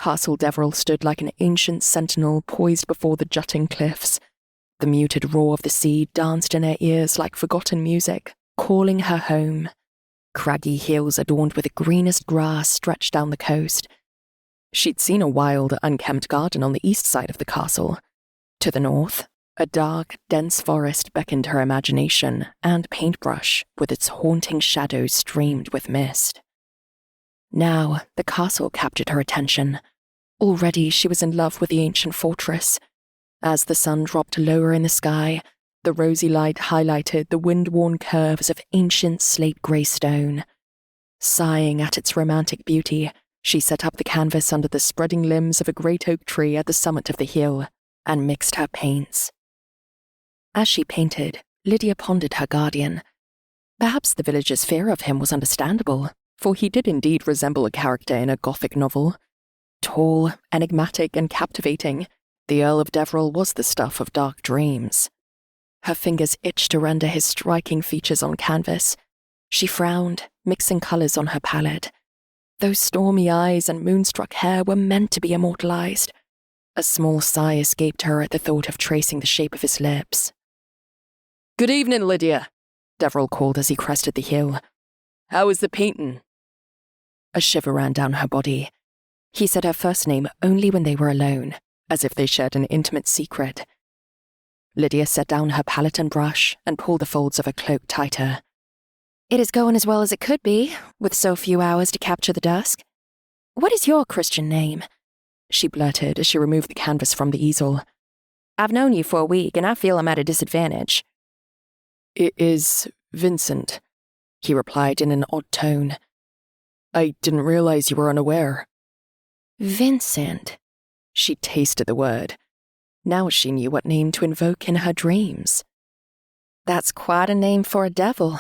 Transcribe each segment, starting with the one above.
Castle Deverell stood like an ancient sentinel poised before the jutting cliffs. The muted roar of the sea danced in her ears like forgotten music, calling her home. Craggy hills adorned with the greenest grass stretched down the coast. She'd seen a wild, unkempt garden on the east side of the castle. To the north, a dark, dense forest beckoned her imagination, and paintbrush, with its haunting shadows streamed with mist. Now, the castle captured her attention. Already she was in love with the ancient fortress. As the sun dropped lower in the sky, the rosy light highlighted the wind-worn curves of ancient slate-grey stone. Sighing at its romantic beauty, she set up the canvas under the spreading limbs of a great oak tree at the summit of the hill, and mixed her paints. As she painted, Lydia pondered her guardian. Perhaps the villagers' fear of him was understandable, for he did indeed resemble a character in a Gothic novel. Tall, enigmatic, and captivating, the Earl of Deverell was the stuff of dark dreams. Her fingers itched to render his striking features on canvas. She frowned, mixing colours on her palette. Those stormy eyes and moonstruck hair were meant to be immortalized. A small sigh escaped her at the thought of tracing the shape of his lips. "Good evening, Lydia," Deverell called as he crested the hill. "How is the painting?" A shiver ran down her body. He said her first name only when they were alone, as if they shared an intimate secret. Lydia set down her palette and brush and pulled the folds of her cloak tighter. "It is going as well as it could be, with so few hours to capture the dusk. What is your Christian name?" she blurted as she removed the canvas from the easel. "I've known you for a week, and I feel I'm at a disadvantage." "It is Vincent," he replied in an odd tone. "I didn't realize you were unaware." Vincent. She tasted the word. Now she knew what name to invoke in her dreams. "That's quite a name for a devil.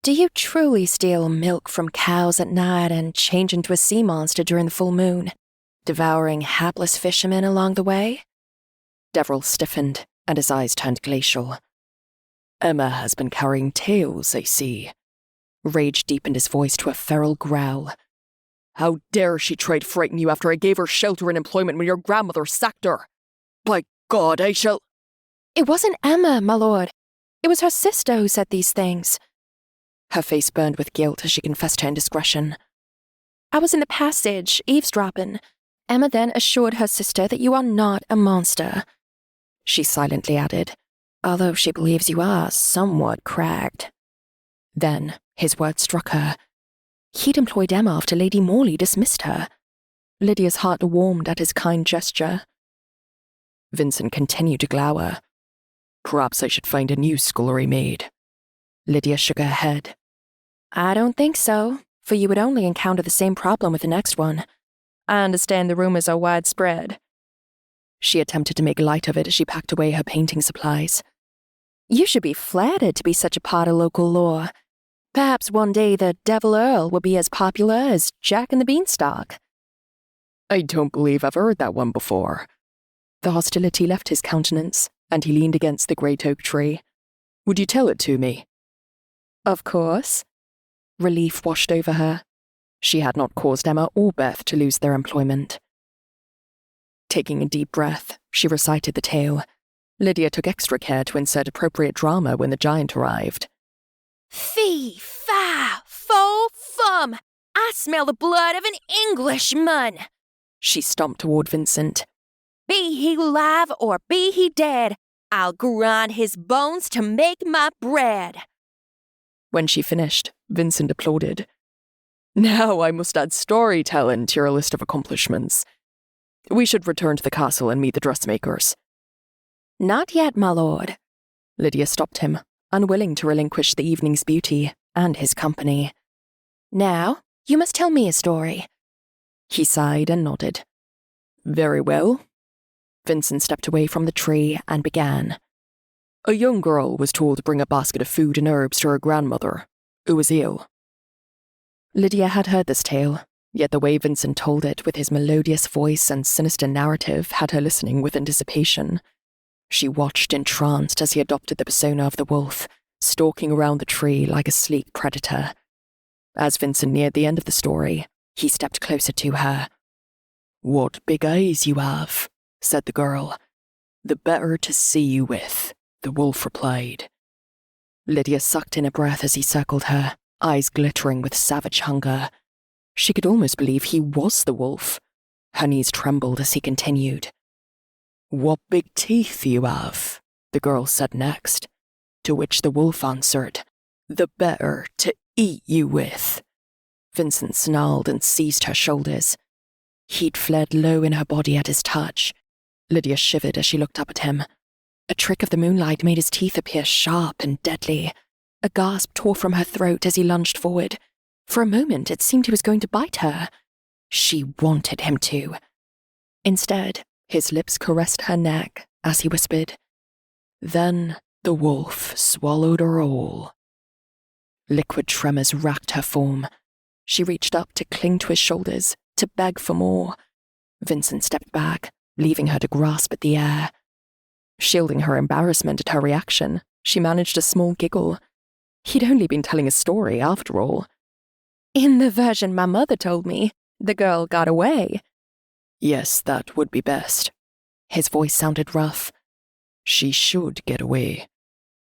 Do you truly steal milk from cows at night and change into a sea monster during the full moon, devouring hapless fishermen along the way?" Deverell stiffened, and his eyes turned glacial. "Emma has been carrying tales, I see." Rage deepened his voice to a feral growl. "How dare she try to frighten you after I gave her shelter and employment when your grandmother sacked her? By God, I shall—" "It wasn't Emma, my lord. It was her sister who said these things." Her face burned with guilt as she confessed her indiscretion. "I was in the passage, eavesdropping. Emma then assured her sister that you are not a monster." She silently added, "although she believes you are somewhat cracked." Then his words struck her. He'd employed Emma after Lady Morley dismissed her. Lydia's heart warmed at his kind gesture. Vincent continued to glower. "Perhaps I should find a new scullery maid." Lydia shook her head. "I don't think so, for you would only encounter the same problem with the next one. I understand the rumors are widespread." She attempted to make light of it as she packed away her painting supplies. "You should be flattered to be such a part of local lore. Perhaps one day the Devil Earl will be as popular as Jack and the Beanstalk." "I don't believe I've heard that one before." The hostility left his countenance, and he leaned against the great oak tree. "Would you tell it to me?" "Of course." Relief washed over her. She had not caused Emma or Beth to lose their employment. Taking a deep breath, she recited the tale. Lydia took extra care to insert appropriate drama when the giant arrived. "Fee, fi, fo, fum! I smell the blood of an Englishman!" She stomped toward Vincent. "Be he live or be he dead, I'll grind his bones to make my bread." When she finished, Vincent applauded. "Now I must add storytelling to your list of accomplishments. We should return to the castle and meet the dressmakers." "Not yet, my lord." Lydia stopped him, unwilling to relinquish the evening's beauty and his company. "Now, you must tell me a story." He sighed and nodded. "Very well." Vincent stepped away from the tree and began. "A young girl was told to bring a basket of food and herbs to her grandmother, who was ill." Lydia had heard this tale, yet the way Vincent told it with his melodious voice and sinister narrative had her listening with anticipation. She watched entranced as he adopted the persona of the wolf, stalking around the tree like a sleek predator. As Vincent neared the end of the story, he stepped closer to her. What big eyes you have, said the girl. The better to see you with, the wolf replied. Lydia sucked in a breath as he circled her, eyes glittering with savage hunger. She could almost believe he was the wolf. Her knees trembled as he continued. What big teeth you have, the girl said next, to which the wolf answered, the better to eat you with. Vincent snarled and seized her shoulders. Heat fled low in her body at his touch. Lydia shivered as she looked up at him. A trick of the moonlight made his teeth appear sharp and deadly. A gasp tore from her throat as he lunged forward. For a moment, it seemed he was going to bite her. She wanted him to. Instead, his lips caressed her neck as he whispered, Then the wolf swallowed her all. Liquid tremors racked her form. She reached up to cling to his shoulders, to beg for more. Vincent stepped back, leaving her to grasp at the air. Shielding her embarrassment at her reaction, she managed a small giggle. He'd only been telling a story, after all. In the version my mother told me, the girl got away. Yes, that would be best. His voice sounded rough. She should get away.